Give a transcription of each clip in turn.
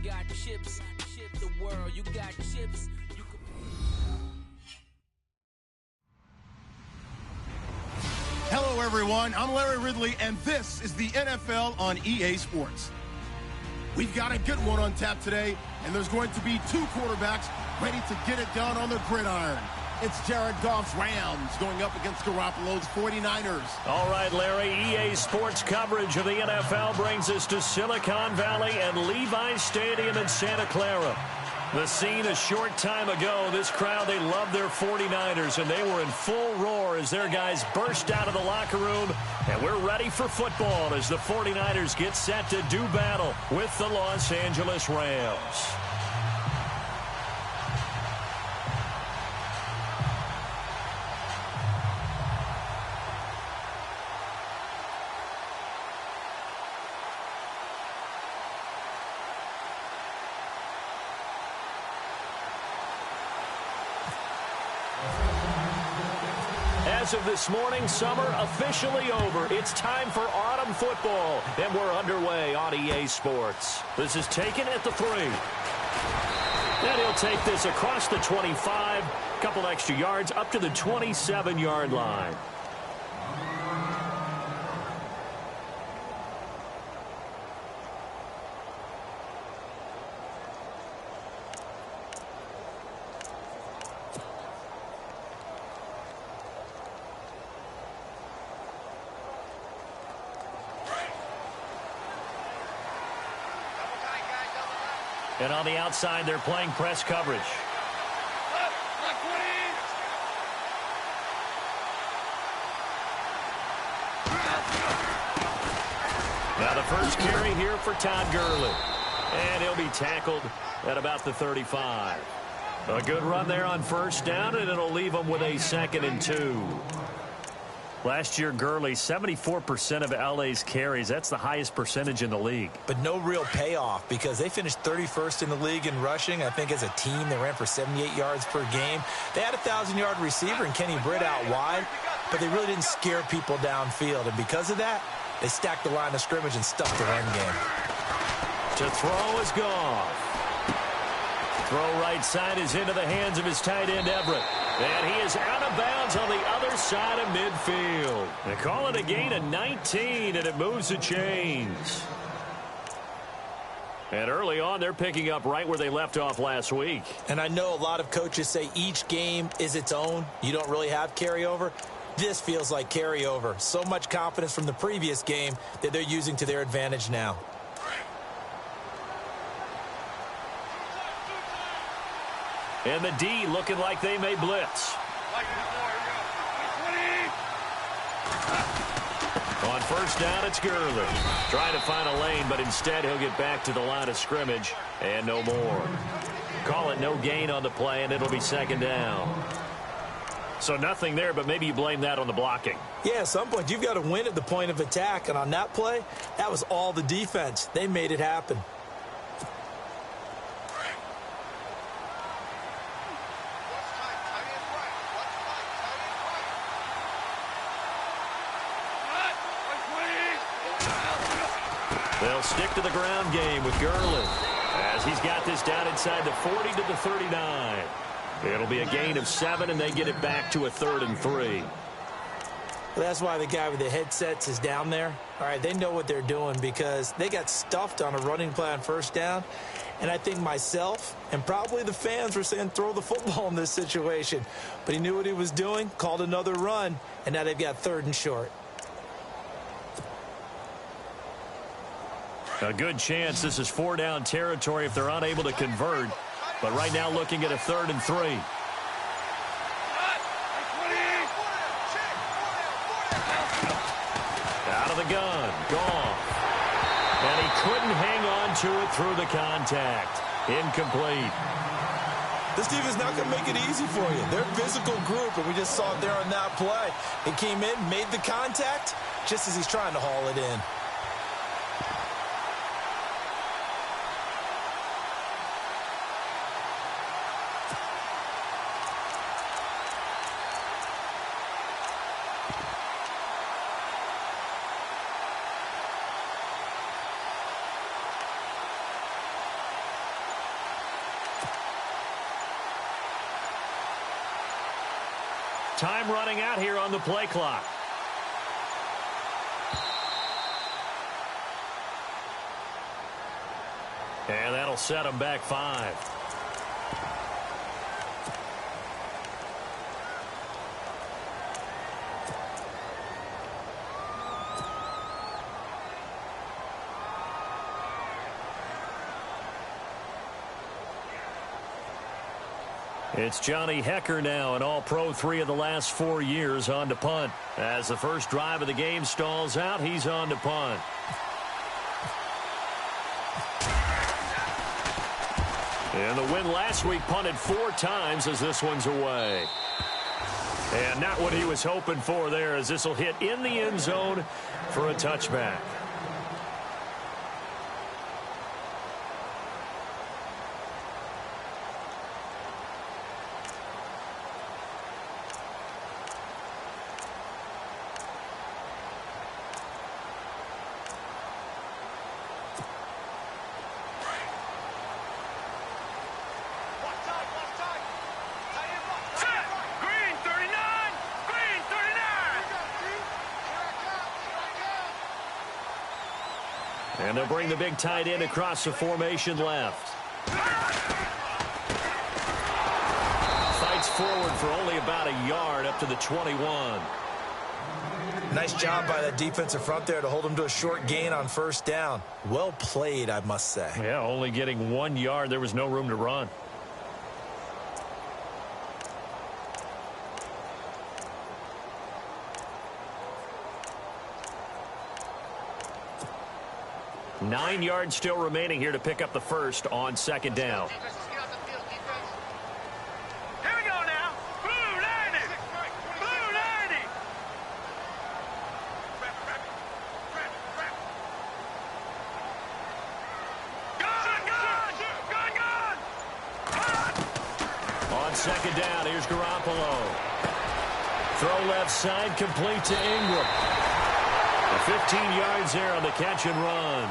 got chips, the world, you got chips. Hello, everyone. I'm Larry Ridley, and this is the NFL on EA Sports. We've got a good one on tap today, and there's going to be two quarterbacks ready to get it done on the gridiron. It's Jared Goff's Rams going up against Garoppolo's 49ers. All right, Larry, EA Sports coverage of the NFL brings us to Silicon Valley and Levi Stadium in Santa Clara. The scene a short time ago, this crowd, they love their 49ers, and they were in full roar as their guys burst out of the locker room. And we're ready for football as the 49ers get set to do battle with the Los Angeles Rams. As of this morning, summer officially over. It's time for autumn football, and we're underway on EA Sports. This is taken at the 3. And he'll take this across the 25, couple extra yards up to the 27-yard line. And on the outside, they're playing press coverage. Now the first carry here for Todd Gurley. And he'll be tackled at about the 35. A good run there on first down, and it'll leave him with a 2nd and 2. Last year, Gurley, 74% of LA's carries. That's the highest percentage in the league. But no real payoff because they finished 31st in the league in rushing. I think as a team, they ran for 78 yards per game. They had a 1,000-yard receiver in Kenny Britt out wide, but they really didn't scare people downfield. And because of that, they stacked the line of scrimmage and stuffed the run game. To throw is Goff. Throw right side is into the hands of his tight end, Everett. And he is out of bounds on the other side of midfield. They call it a gain of 19, and it moves the chains. And early on, they're picking up right where they left off last week. And I know a lot of coaches say each game is its own. You don't really have carryover. This feels like carryover. So much confidence from the previous game that they're using to their advantage now. And the D looking like they may blitz. On first down, it's Gurley. Trying to find a lane, but instead he'll get back to the line of scrimmage and no more. Call it no gain on the play, and it'll be 2nd down. So nothing there, but maybe you blame that on the blocking. Yeah, at some point you've got to win at the point of attack, and on that play, that was all the defense. They made it happen. They'll stick to the ground game with Gurley as he's got this down inside the 40 to the 39. It'll be a gain of 7, and they get it back to a 3rd and 3. Well, that's why the guy with the headsets is down there. All right, they know what they're doing because they got stuffed on a running play on first down. And I think myself and probably the fans were saying throw the football in this situation. But he knew what he was doing, called another run, and now they've got 3rd and short. A good chance this is 4-down territory if they're unable to convert. But right now looking at a 3rd and 3. Out of the gun. Goff. And he couldn't hang on to it through the contact. Incomplete. This team is not going to make it easy for you. They're a physical group, and we just saw it there on that play. He came in, made the contact, just as he's trying to haul it in. Time running out here on the play clock. And that'll set them back 5. It's Johnny Hecker now, an all-pro 3 of the last 4 years, on to punt. As the first drive of the game stalls out, he's on to punt. And the win last week punted 4 times as this one's away. And not what he was hoping for there, as this will hit in the end zone for a touchback. And they'll bring the big tight end across the formation left. Fights forward for only about a yard up to the 21. Nice job by that defensive front there to hold him to a short gain on first down. Well played, I must say. Yeah, only getting 1 yard. There was no room to run. Nine yards still remaining here to pick up the first on second down. Here we go now. Blue 90. Blue 90. On second down, here's Garoppolo. Throw left side, complete to Ingram. 15 yards there on the catch and run.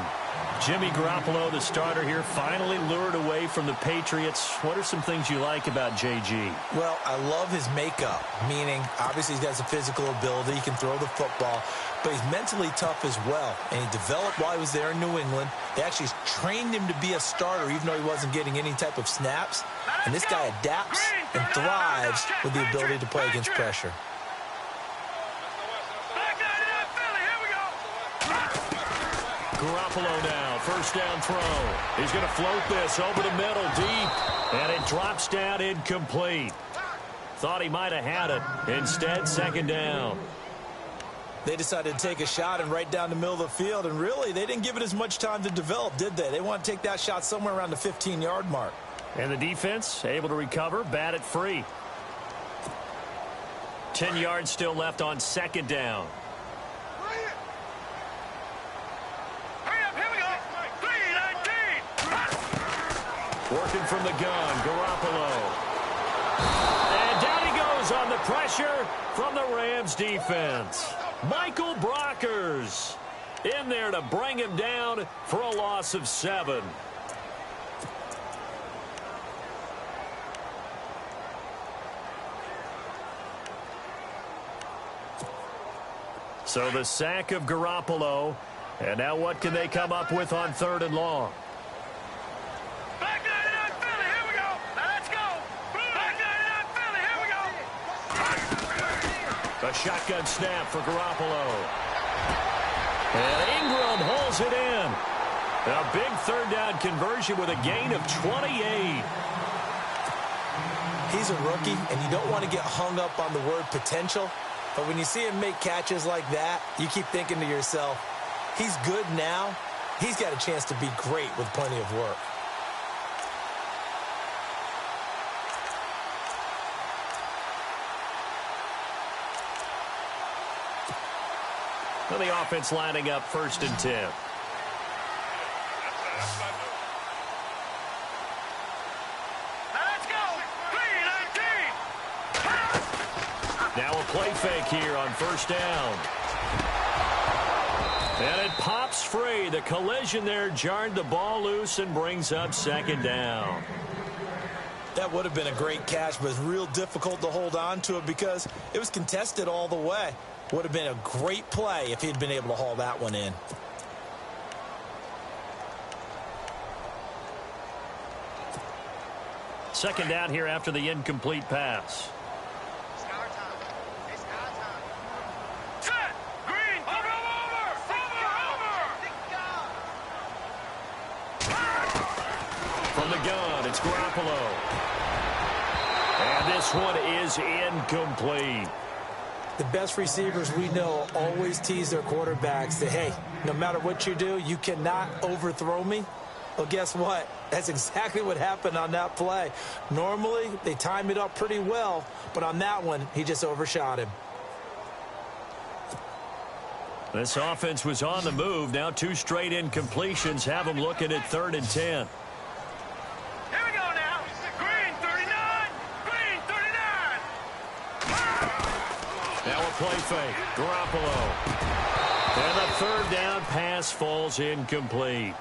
Jimmy Garoppolo, the starter here, finally lured away from the Patriots. What are some things you like about JG? Well, I love his makeup, meaning obviously he has a physical ability. He can throw the football, but he's mentally tough as well. And he developed while he was there in New England. They actually trained him to be a starter even though he wasn't getting any type of snaps. And this guy adapts and thrives with the ability to play against pressure. Garoppolo now, first down throw. He's going to float this over the middle, deep, and it drops down incomplete. Thought he might have had it. Instead, second down. They decided to take a shot and right down the middle of the field, and really, they didn't give it as much time to develop, did they? They want to take that shot somewhere around the 15-yard mark. And the defense able to recover, bat it free. 10 yards still left on second down. Working from the gun, Garoppolo. And down he goes on the pressure from the Rams defense. Michael Brockers in there to bring him down for a loss of 7. So the sack of Garoppolo. And now what can they come up with on 3rd and long? A shotgun snap for Garoppolo. And Ingram holds it in. A big 3rd down conversion with a gain of 28. He's a rookie, and you don't want to get hung up on the word potential. But when you see him make catches like that, you keep thinking to yourself, he's good now. He's got a chance to be great with plenty of work. Well, the offense lining up 1st and 10. Let's go. 3-19. Now a play fake here on 1st down. And it pops free. The collision there jarred the ball loose and brings up 2nd down. That would have been a great catch, but it's real difficult to hold on to it because it was contested all the way. Would have been a great play if he'd been able to haul that one in. Second down here after the incomplete pass. Set. Green. Over. From the gun, it's Garoppolo. And this one is incomplete. The best receivers we know always tease their quarterbacks that, hey, no matter what you do, you cannot overthrow me. Well, guess what? That's exactly what happened on that play. Normally, they time it up pretty well, but on that one, he just overshot him. This offense was on the move. Now 2 straight incompletions have them looking at 3rd and 10. Here we go now. Green 39. Green 39. Now a play fake. Garoppolo. And the 3rd down pass falls incomplete.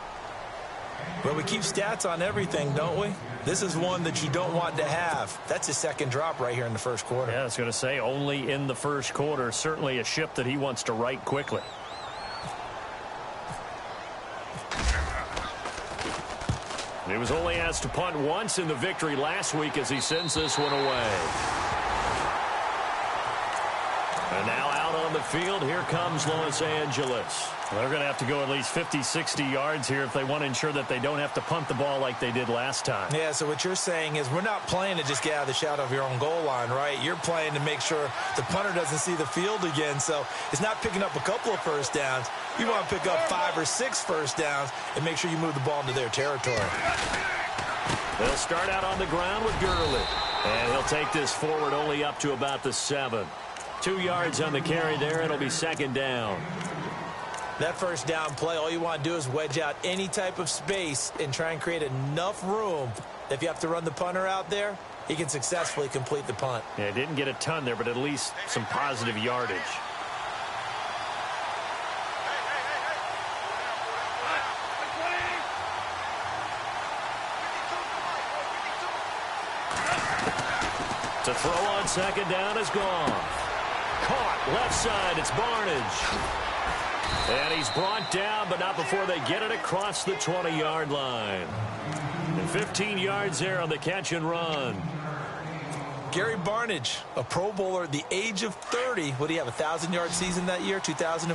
Well, we keep stats on everything, don't we? This is one that you don't want to have. That's his second drop right here in the first quarter. Yeah, I was going to say only in the first quarter. Certainly a ship that he wants to right quickly. He was only asked to punt once in the victory last week as he sends this one away. And now out on the field, here comes Los Angeles. They're going to have to go at least 50, 60 yards here if they want to ensure that they don't have to punt the ball like they did last time. Yeah, so what you're saying is we're not playing to just get out of the shadow of your own goal line, right? You're playing to make sure the punter doesn't see the field again. So it's not picking up a couple of first downs. You want to pick up 5 or 6 first downs and make sure you move the ball into their territory. They'll start out on the ground with Gurley. And he'll take this forward only up to about the 7. 2 yards on the carry there. It'll be 2nd down. That first down play, all you want to do is wedge out any type of space and try and create enough room that if you have to run the punter out there, he can successfully complete the punt. Yeah, didn't get a ton there, but at least some positive yardage. To throw on 2nd down is gone. Caught left side, it's Barnage. And he's brought down, but not before they get it across the 20-yard line. And 15 yards there on the catch and run. Gary Barnage, a Pro Bowler at the age of 30. What do you have, a 1,000-yard season that year, 2014?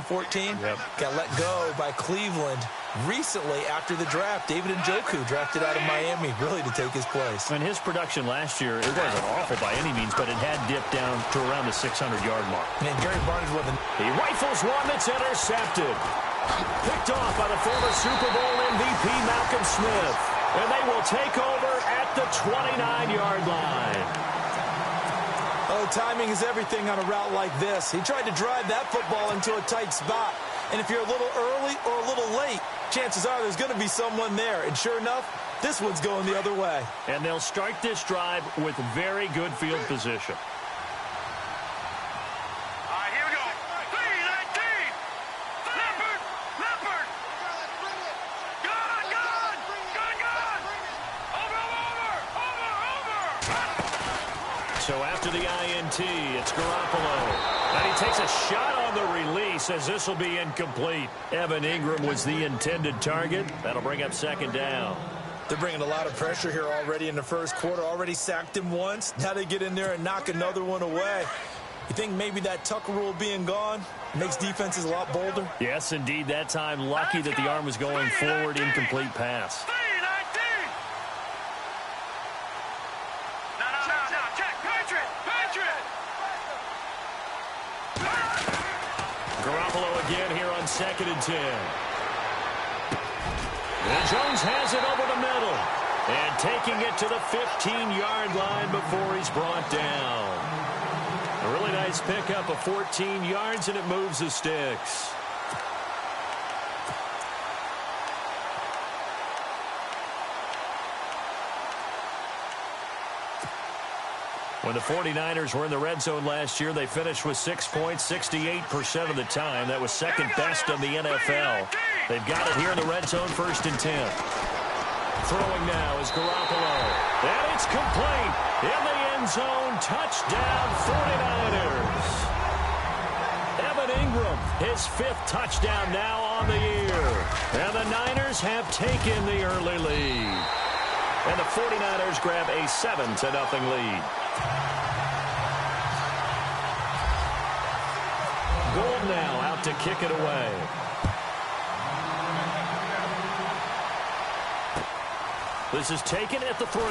Yep. Got let go by Cleveland recently after the draft. David Njoku drafted out of Miami really to take his place. And his production last year, it wasn't awful by any means, but it had dipped down to around the 600-yard mark. Man, Gary Barnage wasn't. He rifles one that's intercepted. Picked off by the former Super Bowl MVP Malcolm Smith. And they will take over at the 29-yard line. Oh, timing is everything on a route like this. He tried to drive that football into a tight spot. And if you're a little early or a little late, chances are there's going to be someone there. And sure enough, this one's going the other way. And they'll start this drive with very good field position. All right, here we go. 3-19. Leopard. Leopard. Gun. Over. So after the INT, it's Garoppolo. And he takes a shot on the release as this will be incomplete. Evan Ingram was the intended target. That'll bring up 2nd down. They're bringing a lot of pressure here already in the first quarter. Already sacked him once. Now they get in there and knock another one away. You think maybe that Tucker rule being gone makes defenses a lot bolder? Yes, indeed. That time, lucky that the arm was going forward. Incomplete pass. 3-19. No. Check. Patriot. Garoppolo again here on 2nd and 10. And Jones has it over the middle. And taking it to the 15-yard line before he's brought down. A really nice pickup of 14 yards, and it moves the sticks. When the 49ers were in the red zone last year, they finished with 6 points 68% of the time. That was 2nd best in the NFL. They've got it here in the red zone, 1st and 10. Throwing now is Garoppolo. And it's complete. In the end zone. Touchdown 49ers. Evan Ingram, his 5th touchdown now on the year. And the Niners have taken the early lead. And the 49ers grab a 7-0 lead. Gould now out to kick it away. This is taken at the 3.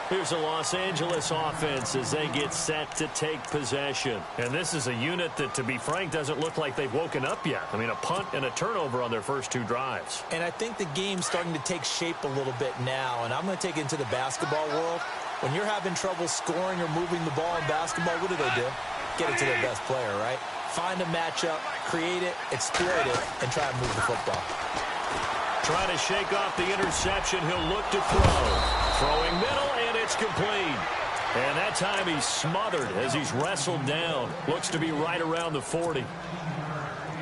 Here's a Los Angeles offense as they get set to take possession. And this is a unit that, to be frank, doesn't look like they've woken up yet. I mean, a punt and a turnover on their first 2 drives. And I think the game's starting to take shape a little bit now. And I'm going to take it into the basketball world. When you're having trouble scoring or moving the ball in basketball, what do? Get it to their best player, right? Find a matchup, create it, exploit it, and try and move the football. Trying to shake off the interception. He'll look to throw. Throwing middle, and it's complete. And that time he's smothered as he's wrestled down. Looks to be right around the 40.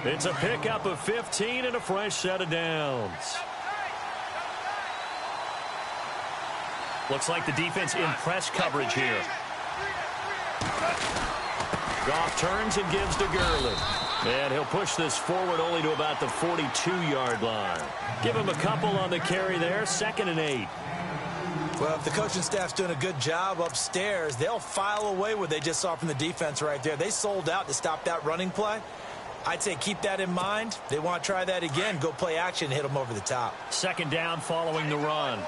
It's a pickup of 15 and a fresh set of downs. Looks like the defense in press coverage here. Goff turns and gives to Gurley. And he'll push this forward only to about the 42-yard line. Give him a couple on the carry there. 2nd and 8. Well, if the coaching staff's doing a good job upstairs, they'll file away what they just saw from the defense right there. They sold out to stop that running play. I'd say keep that in mind. They want to try that again. Go play action, hit them over the top. 2nd down following the run.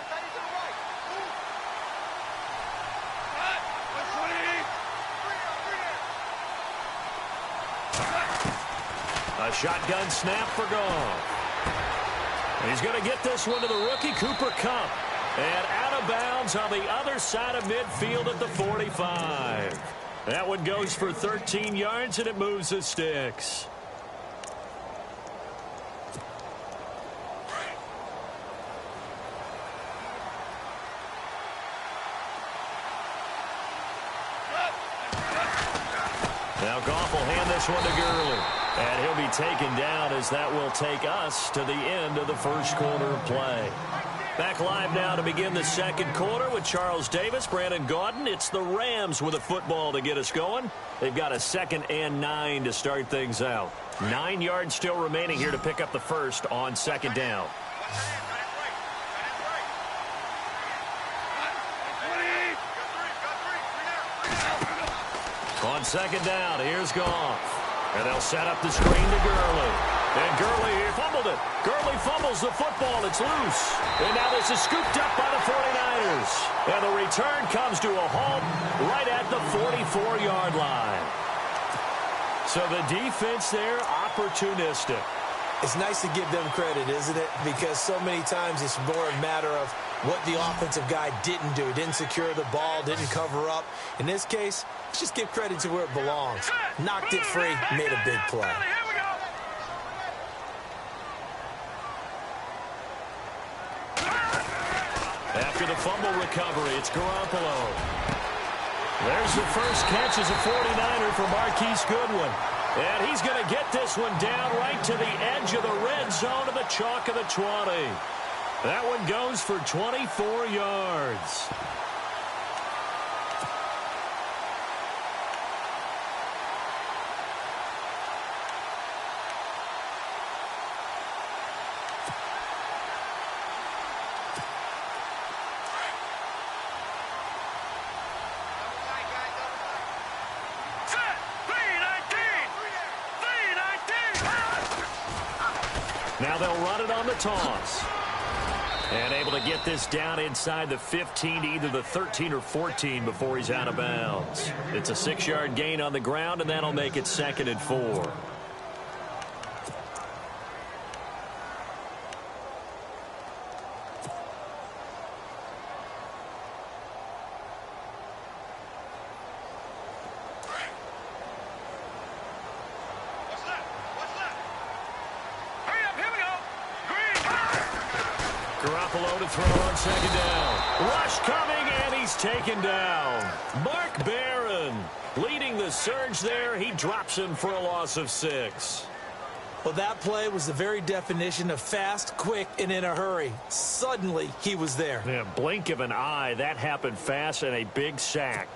A shotgun snap for Goff. He's going to get this one to the rookie, Cooper Kupp. And out of bounds on the other side of midfield at the 45. That one goes for 13 yards, and it moves the sticks. Now Goff will hand this one to Gurley. And he'll be taken down as that will take us to the end of the first quarter of play. Back live now to begin the second quarter with Charles Davis, Brandon Gaudin. It's the Rams with a football to get us going. They've got a 2nd and 9 to start things out. 9 yards still remaining here to pick up the first on 2nd down. On 2nd down, here's Goff. And they'll set up the screen to Gurley. And Gurley, he fumbled it. Gurley fumbles the football. It's loose. And now this is scooped up by the 49ers. And the return comes to a halt right at the 44-yard line. So the defense there, opportunistic. It's nice to give them credit, isn't it? Because so many times it's more a matter of what the offensive guy didn't do. Didn't secure the ball, didn't cover up. In this case, let's just give credit to where it belongs. Knocked it free, made a big play. After the fumble recovery, it's Garoppolo. There's the first catch as a 49er for Marquise Goodwin. And he's going to get this one down right to the edge of the red zone of the chalk of the 20. That one goes for 24 yards. Now they'll run it on the toss. And able to get this down inside the 15 to either the 13 or 14 before he's out of bounds. It's a 6-yard gain on the ground, and that'll make it 2nd and 4. Garoppolo to throw on 2nd down. Rush coming, and he's taken down. Mark Barron leading the surge there. He drops him for a loss of 6. Well, that play was the very definition of fast, quick, and in a hurry. Suddenly, he was there. Yeah, blink of an eye, that happened fast, and a big sack.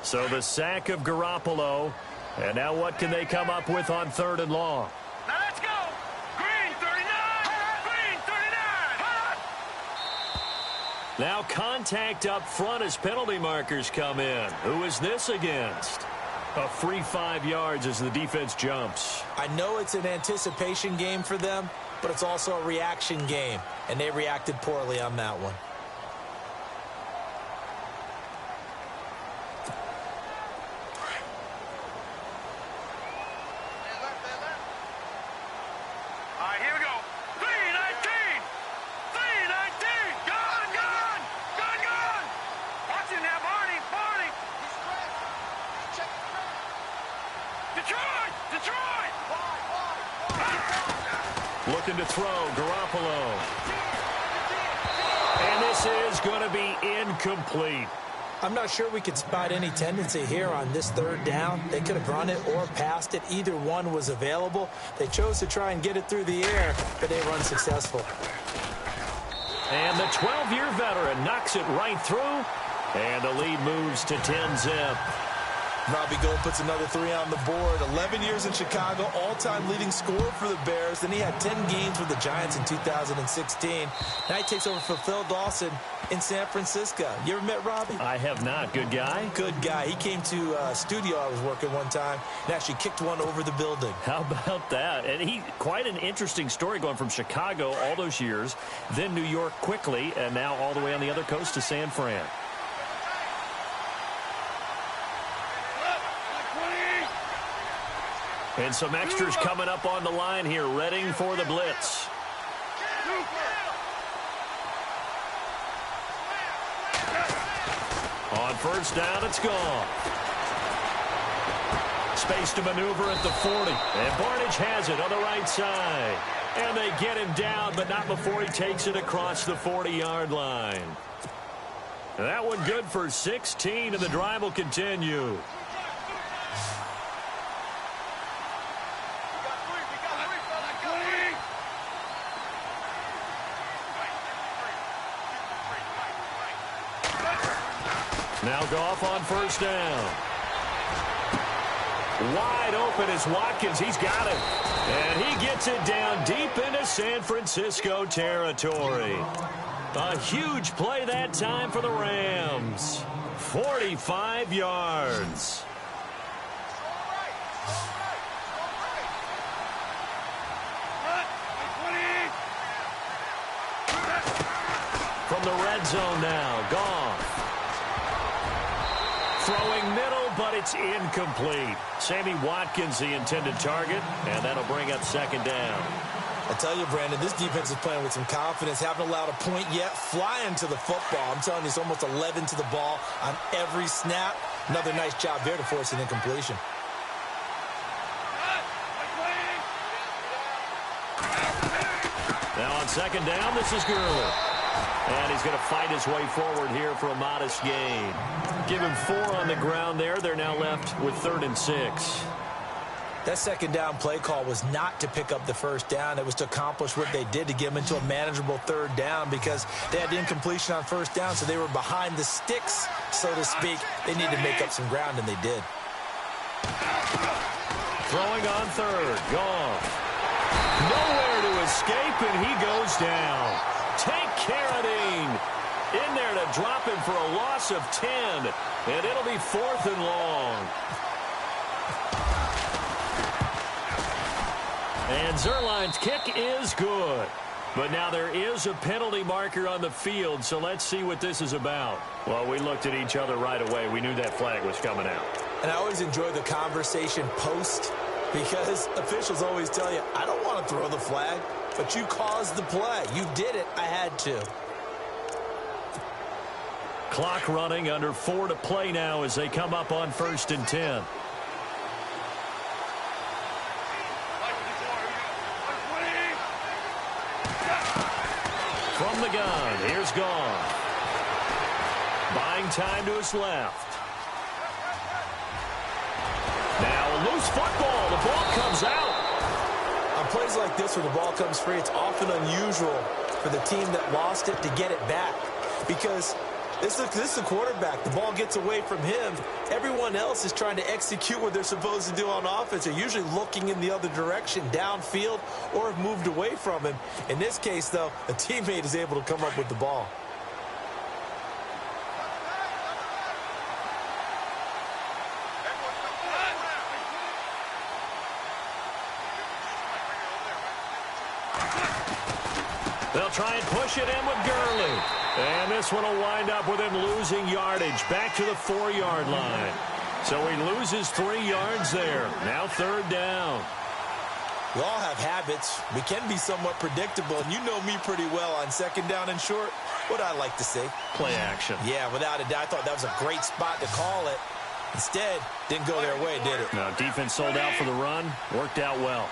So the sack of Garoppolo. And now what can they come up with on 3rd and long? Now let's go. Green 39. Green 39. Now contact up front as penalty markers come in. Who is this against? A free 5 yards as the defense jumps. I know it's an anticipation game for them, but it's also a reaction game, and they reacted poorly on that one. All right, here we go. 319. 319. Gone, gone. Gone, gone. Watch him now, Barney. Barney. Detroit. Detroit. Looking to throw, Garoppolo. And this is going to be incomplete. I'm not sure we could spot any tendency here on this 3rd down. They could have run it or passed it. Either one was available. They chose to try and get it through the air, but they were unsuccessful. And the 12-year veteran knocks it right through. And the lead moves to 10-zip. Robbie Gould puts another 3 on the board. 11 years in Chicago, all-time leading scorer for the Bears. Then he had 10 games with the Giants in 2016. Now he takes over for Phil Dawson in San Francisco. You ever met Robbie? I have not. Good guy? Good guy. He came to a studio I was working one time and actually kicked one over the building. How about that? And he, quite an interesting story going from Chicago all those years, then New York quickly, and now all the way on the other coast to San Fran. And some extras coming up on the line here, readying for the blitz. On 1st down, it's gone. Space to maneuver at the 40. And Barnage has it on the right side. And they get him down, but not before he takes it across the 40-yard line. And that one good for 16, and the drive will continue. Now Goff on 1st down. Wide open is Watkins. He's got it. And he gets it down deep into San Francisco territory. A huge play that time for the Rams. 45 yards. From the red zone now, Goff. Throwing middle, but it's incomplete. Sammy Watkins, the intended target, and that'll bring up 2nd down. I tell you, Brandon, this defense is playing with some confidence. Haven't allowed a point yet. Flying to the football. I'm telling you, it's almost 11 to the ball on every snap. Another nice job there to force an incompletion. Now on 2nd down, this is Gurley. And he's going to fight his way forward here for a modest gain. Give him 4 on the ground there. They're now left with 3rd and 6. That 2nd down play call was not to pick up the 1st down. It was to accomplish what they did to get them into a manageable 3rd down because they had the incompletion on 1st down, so they were behind the sticks, so to speak. They needed to make up some ground, and they did. Throwing on 3rd. Goff. Nowhere to escape, and he goes down. Take Carradine in there to drop him for a loss of 10. And it'll be 4th and long. And Zerline's kick is good. But now there is a penalty marker on the field, so let's see what this is about. Well, we looked at each other right away. We knew that flag was coming out. And I always enjoy the conversation post because officials always tell you, I don't want to throw the flag, but you caused the play. You did it. I had to. Clock running, under 4 to play now as they come up on 1st and 10. From the gun, here's Goff. Buying time to his left. Now a loose football. The ball comes out. plays like this where the ball comes free, it's often unusual for the team that lost it to get it back because this is the quarterback. The ball gets away from him. Everyone else is trying to execute what they're supposed to do on offense. They're usually looking in the other direction, downfield, or have moved away from him. In this case, though, a teammate is able to come up with the ball. They'll try and push it in with Gurley. And this one will wind up with him losing yardage back to the 4-yard line. So he loses 3 yards there. Now 3rd down. We all have habits. We can be somewhat predictable, and you know me pretty well on 2nd down and short. What I like to see. Play action. Yeah, without a doubt. I thought that was a great spot to call it. Instead, didn't go their way, did it? No, defense sold out for the run. Worked out well.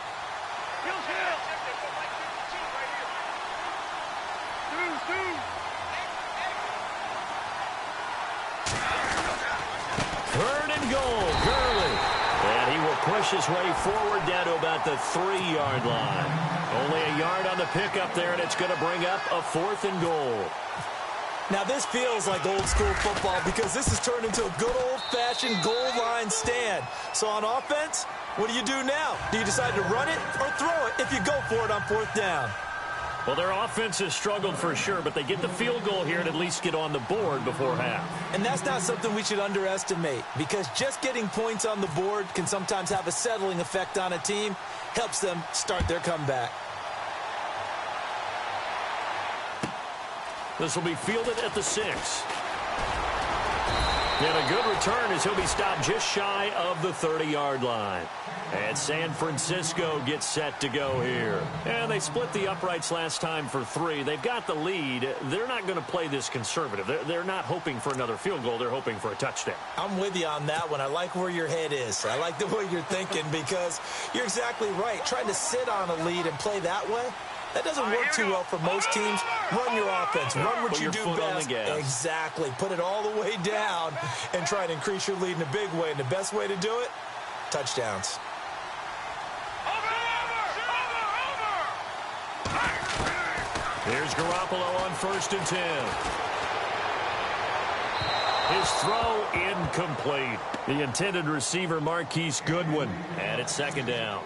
Third and goal, Gurley. And he will push his way forward down to about the 3-yard line. Only a yard on the pickup there, and it's going to bring up a 4th and goal. Now, this feels like old-school football because this has turned into a good old-fashioned goal line stand. So on offense, what do you do now? Do you decide to run it or throw it if you go for it on 4th down? Well, their offense has struggled for sure, but they get the field goal here and at least get on the board before half. And that's not something we should underestimate because just getting points on the board can sometimes have a settling effect on a team, helps them start their comeback. This will be fielded at the 6. And a good return as he'll be stopped just shy of the 30-yard line. And San Francisco gets set to go here. And they split the uprights last time for 3. They've got the lead. They're not going to play this conservative. They're not hoping for another field goal. They're hoping for a touchdown. I'm with you on that one. I like where your head is. I like the way you're thinking because you're exactly right. Trying to sit on a lead and play that way, that doesn't work too well for most teams. Run your offense. Run what you do best. Exactly. Put it all the way down and try to increase your lead in a big way. And the best way to do it, touchdowns. Here's Garoppolo on 1st and 10. His throw incomplete. The intended receiver, Marquise Goodwin. And it's 2nd down.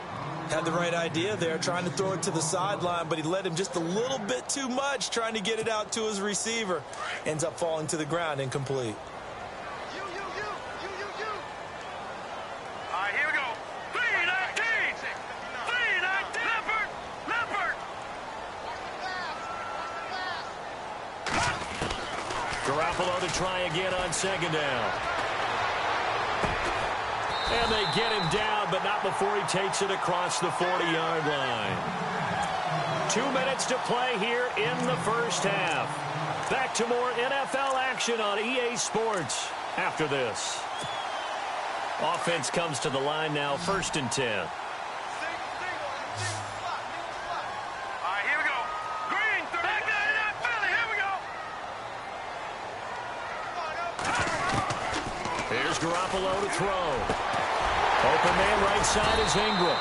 Had the right idea there, trying to throw it to the sideline, but he led him just a little bit too much, trying to get it out to his receiver. Ends up falling to the ground, incomplete. All right, here we go. 3-19. 3-19. Leopard. Garoppolo to try again on 2nd down. And they get him down, but not before he takes it across the 40-yard line. 2 minutes to play here in the first half. Back to more NFL action on EA Sports after this. Offense comes to the line now, 1st and 10. All right, here we go. Green, back there in that Philly. Here we go. Here's Garoppolo to throw. Open man right side is Ingram.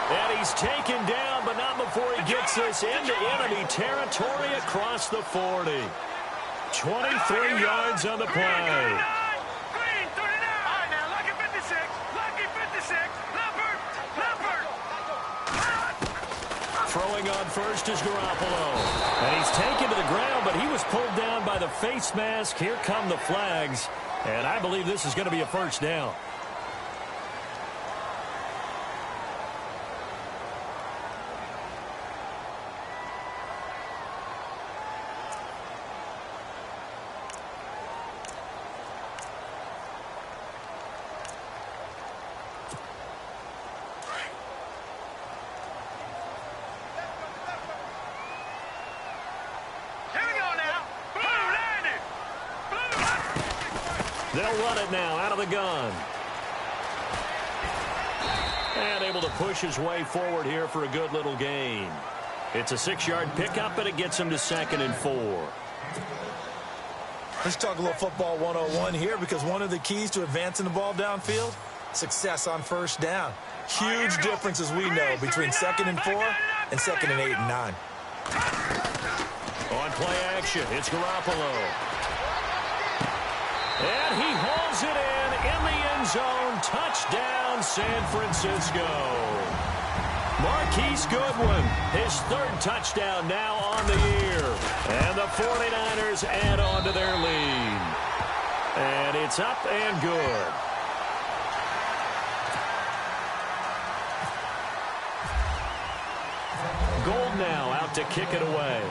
And he's taken down, but not before he gets this into enemy territory across the 40. 23 yards on the play. Green, 39. All right, now, lucky 56. Lucky 56. Leopard. Throwing on 1st is Garoppolo. And he's taken to the ground, but he was pulled down by the face mask. Here come the flags. And I believe this is going to be a 1st down. They'll run it now out of the gun. And able to push his way forward here for a good little gain. It's a 6-yard pickup, and it gets him to 2nd and 4. Let's talk a little football 101 here because one of the keys to advancing the ball downfield, success on first down. Huge difference, as we know, between 2nd and 4 and 2nd and 8 and 9. On play action, it's Garoppolo. And he hauls it in the end zone. Touchdown, San Francisco. Marquise Goodwin, his 3rd touchdown now on the year. And the 49ers add on to their lead. And it's up and good. Gold now out to kick it away.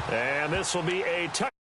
And this will be a touchdown.